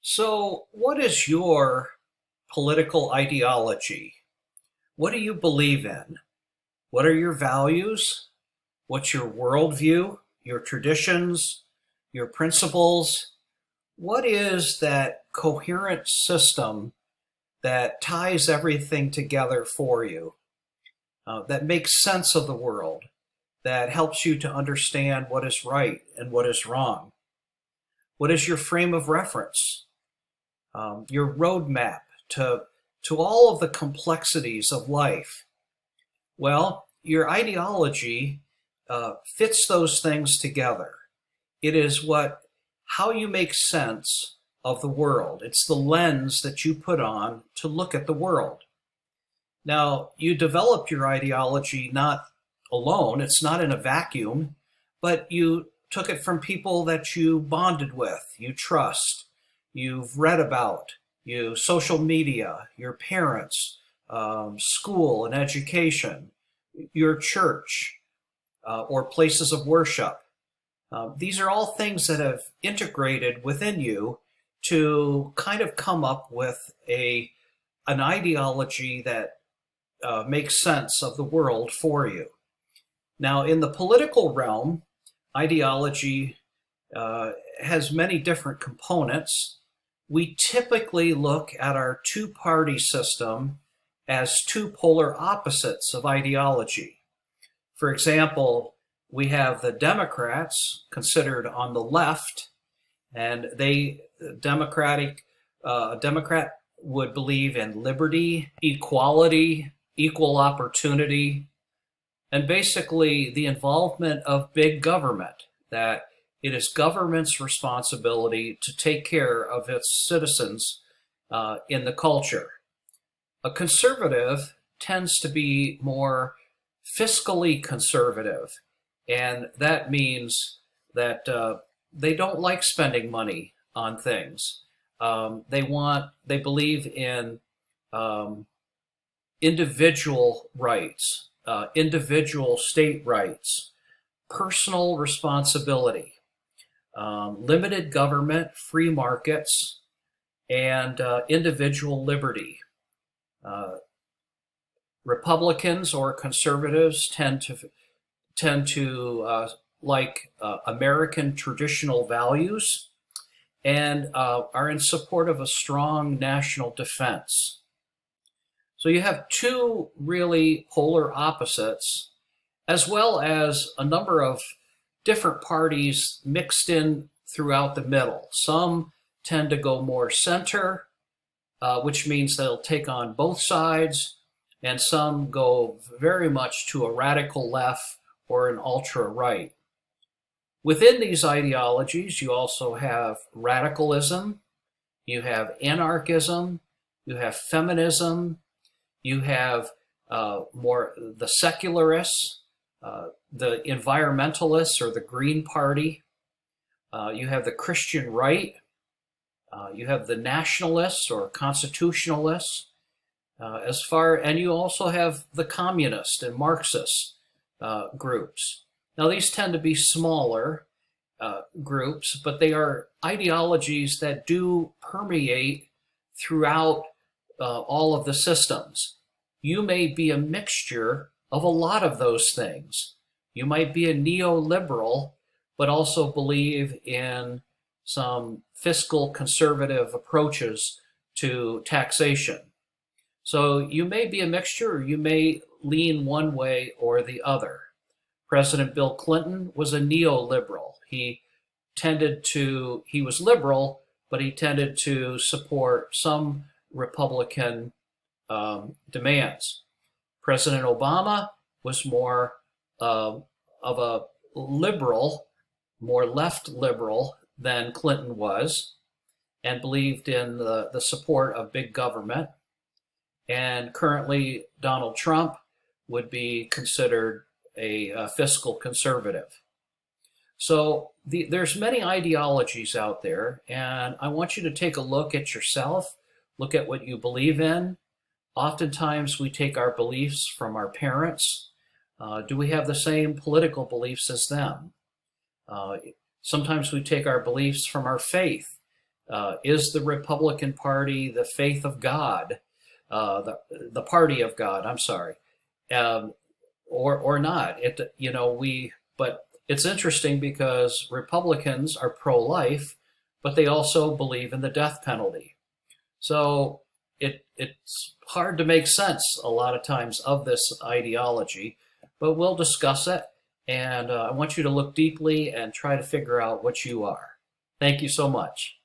So, what is your political ideology? What do you believe in? What are your values? What's your worldview, your traditions, your principles? What is that coherent system that ties everything together for you, that makes sense of the world, that helps you to understand what is right and what is wrong? What is your frame of reference? Your roadmap to all of the complexities of life. Well, your ideology fits those things together. It is how you make sense of the world. It's the lens that you put on to look at the world. Now, you developed your ideology not alone, it's not in a vacuum, but you took it from people that you bonded with, you trust, you've read about, social media, your parents, school and education, your church, or places of worship. These are all things that have integrated within you to kind of come up with an ideology that makes sense of the world for you. Now, in the political realm, ideology has many different components. We typically look at our two-party system as two polar opposites of ideology. For example, we have the Democrats considered on the left, and a Democrat would believe in liberty, equality, equal opportunity, and basically the involvement of big government, that it is government's responsibility to take care of its citizens in the culture. A conservative tends to be more fiscally conservative, and that means that they don't like spending money on things. They believe in individual rights, individual state rights, personal responsibility, limited government, free markets, and individual liberty. Republicans or conservatives tend to like American traditional values and are in support of a strong national defense. So you have two really polar opposites, as well as a number of different parties mixed in throughout the middle. Some tend to go more center, which means they'll take on both sides, and some go very much to a radical left or an ultra right. Within these ideologies, you also have radicalism, you have anarchism, you have feminism, you have more the secularists, the environmentalists or the Green Party. You have the Christian right. You have the nationalists or constitutionalists. And you also have the communist and Marxist groups. Now, these tend to be smaller groups, but they are ideologies that do permeate throughout all of the systems. You may be a mixture of a lot of those things. You might be a neoliberal, but also believe in some fiscal conservative approaches to taxation. So you may be a mixture, or you may lean one way or the other. President Bill Clinton was a neoliberal. He was liberal, but he tended to support some Republican demands. President Obama was more of a liberal, more left liberal than Clinton was, and believed in the support of big government. And currently, Donald Trump would be considered a fiscal conservative. So there's many ideologies out there, and I want you to take a look at yourself, look at what you believe in. Oftentimes, we take our beliefs from our parents. Do we have the same political beliefs as them? Sometimes we take our beliefs from our faith. Is the Republican Party the faith of God, the party of God? I'm sorry, um, or not? But it's interesting because Republicans are pro-life, but they also believe in the death penalty. So it's hard to make sense a lot of times of this ideology, but we'll discuss it. And I want you to look deeply and try to figure out what you are. Thank you so much.